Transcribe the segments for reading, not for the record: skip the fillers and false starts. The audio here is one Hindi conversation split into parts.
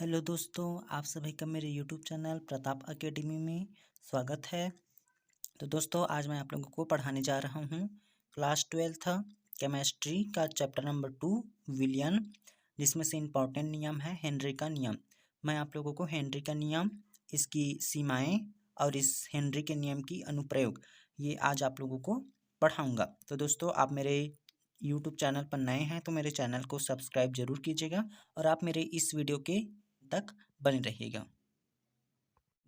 हेलो दोस्तों, आप सभी का मेरे यूट्यूब चैनल प्रताप अकेडमी में स्वागत है। तो दोस्तों, आज मैं आप लोगों को पढ़ाने जा रहा हूँ क्लास 12th केमिस्ट्री का चैप्टर नंबर 2 विलियन, जिसमें से इम्पॉर्टेंट नियम है हेनरी का नियम। मैं आप लोगों को हेनरी का नियम, इसकी सीमाएं और इस हेनरी के नियम की अनुप्रयोग ये आज आप लोगों को पढ़ाऊँगा। तो दोस्तों, आप मेरे यूट्यूब चैनल पर नए हैं तो मेरे चैनल को सब्सक्राइब जरूर कीजिएगा और आप मेरे इस वीडियो के तक बने रहिएगा।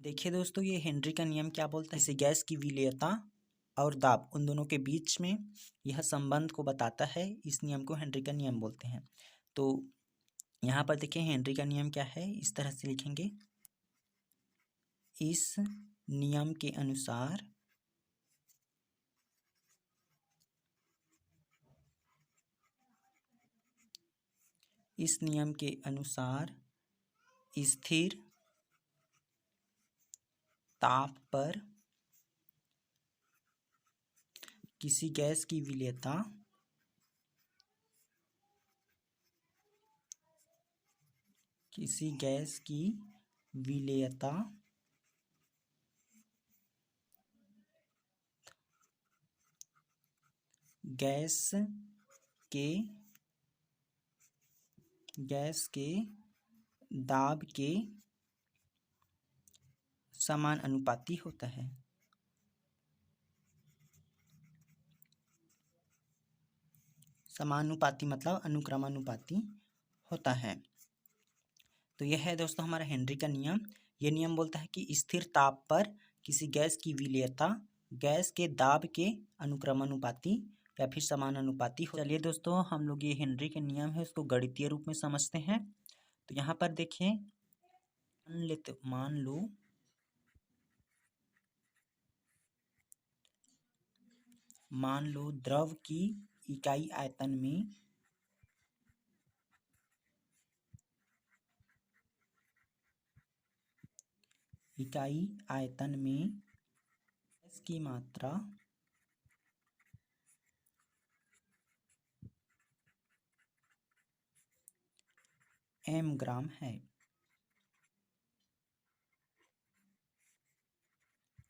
देखिए दोस्तों, ये हेनरी का नियम क्या बोलता है, इसे गैस की विलेयता और दाब उन दोनों के बीच में यह संबंध को बताता है। इस नियम को हेनरी का नियम बोलते हैं। तो यहाँ पर देखिए हेनरी का नियम क्या है, इस तरह से लिखेंगे। इस नियम के अनुसार स्थिर ताप पर किसी गैस की विलेयता गैस के दाब के समानुपाती होता है। समानुपाती मतलब अनुक्रमानुपाती होता है। तो यह है दोस्तों हमारा हेनरी का नियम। यह नियम बोलता है कि स्थिर ताप पर किसी गैस की विलेयता गैस के दाब के अनुक्रमानुपाती या फिर समानुपाती हो। चलिए दोस्तों, हम लोग ये हेनरी के नियम है उसको गणितीय रूप में समझते हैं। तो यहाँ पर देखिए, मान लो द्रव की इकाई आयतन में गैस की मात्रा m ग्राम है।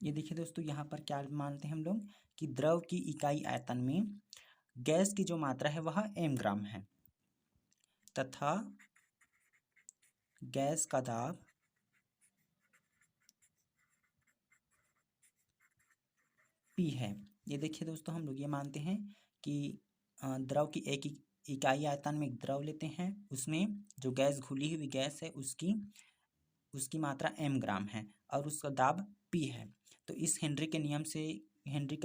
ये देखिए दोस्तों, यहाँ पर क्या मानते हैं हम लोग कि द्रव की इकाई आयतन में गैस की जो मात्रा है वह m ग्राम है तथा गैस का दाब P है। ये देखिए दोस्तों, हम लोग ये मानते हैं कि द्रव की एक इकाई आयतन में एक द्रव लेते हैं, उसमें जो गैस घुली हुई गैस है उसकी मात्रा m ग्राम है और उसका दाब P है। तो इस हेनरी का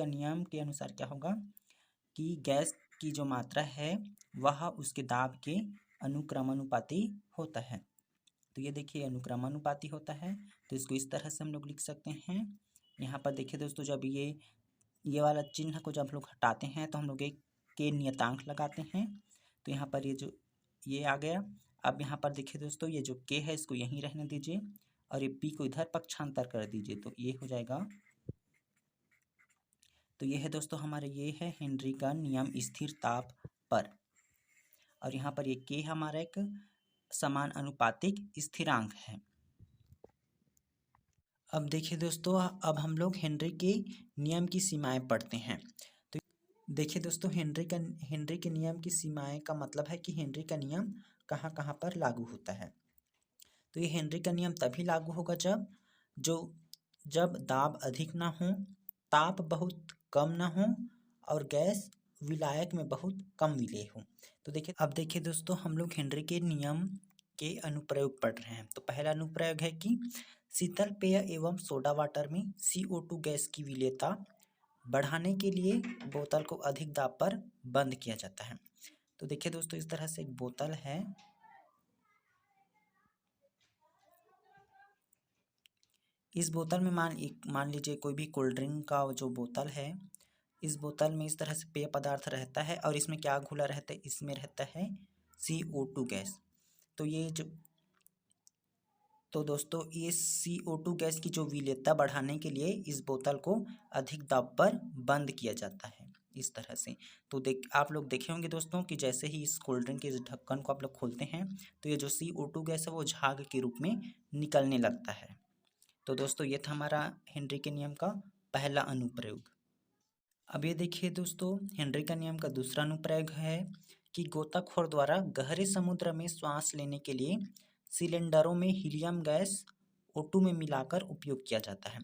नियम के अनुसार क्या होगा कि गैस की जो मात्रा है वह उसके दाब के अनुक्रमानुपाती होता है। तो ये देखिए अनुक्रमानुपाती होता है, तो इसको इस तरह से हम लोग लिख सकते हैं। यहाँ पर देखिए दोस्तों, जब ये वाला चिन्ह को जब हम लोग हटाते हैं तो हम लोग एक के नियतांक लगाते हैं। तो यहाँ पर ये आ गया। अब यहाँ पर देखिए दोस्तों, ये जो के है इसको यहीं रहने दीजिए और ये पी को इधर पक्षांतर कर दीजिए, तो ये हो जाएगा। तो ये है दोस्तों हमारे, ये है हेनरी का नियम स्थिर ताप पर, और यहाँ पर ये के हमारा एक समान अनुपातिक स्थिरांक है। अब देखिए दोस्तों, अब हम लोग हेनरी के नियम की सीमाएं पढ़ते हैं। तो देखिए दोस्तों, हेनरी के नियम की सीमाएं का मतलब है कि हेनरी का नियम कहाँ कहाँ पर लागू होता है। तो ये हेनरी का नियम तभी लागू होगा जब दाब अधिक ना हो, ताप बहुत कम ना हो और गैस विलायक में बहुत कम विलेय हो। तो देखिए, अब देखिए दोस्तों, हम लोग हेनरी के नियम के अनुप्रयोग पढ़ रहे हैं। तो पहला अनुप्रयोग है कि शीतल पेय एवं सोडा वाटर में CO2 गैस की विलेयता बढ़ाने के लिए बोतल को अधिक दाब पर बंद किया जाता है। तो देखिए दोस्तों, इस तरह से एक बोतल है, इस बोतल में मान लीजिए कोई भी कोल्ड ड्रिंक का जो बोतल है, इस बोतल में इस तरह से पेय पदार्थ रहता है और इसमें क्या घुला रहता है, इसमें रहता है CO2 गैस। तो दोस्तों, ये CO2 गैस की जो विलेयता बढ़ाने के लिए इस बोतल को अधिक दाब पर बंद किया जाता है। इस तरह से। तो आप लोग देखे होंगे दोस्तों कि जैसे ही इस कोल्ड ड्रिंक के इस ढक्कन को आप लोग खोलते हैं तो ये जो CO2 गैस है वो झाग के रूप में निकलने लगता है। तो दोस्तों ये था हमारा हेनरी के नियम का पहला अनुप्रयोग। अब ये देखिए दोस्तों, हेनरी का नियम का दूसरा अनुप्रयोग है कि गोताखोर द्वारा गहरे समुद्र में श्वास लेने के लिए सिलेंडरों में हीलियम गैस O2 में मिलाकर उपयोग किया जाता है।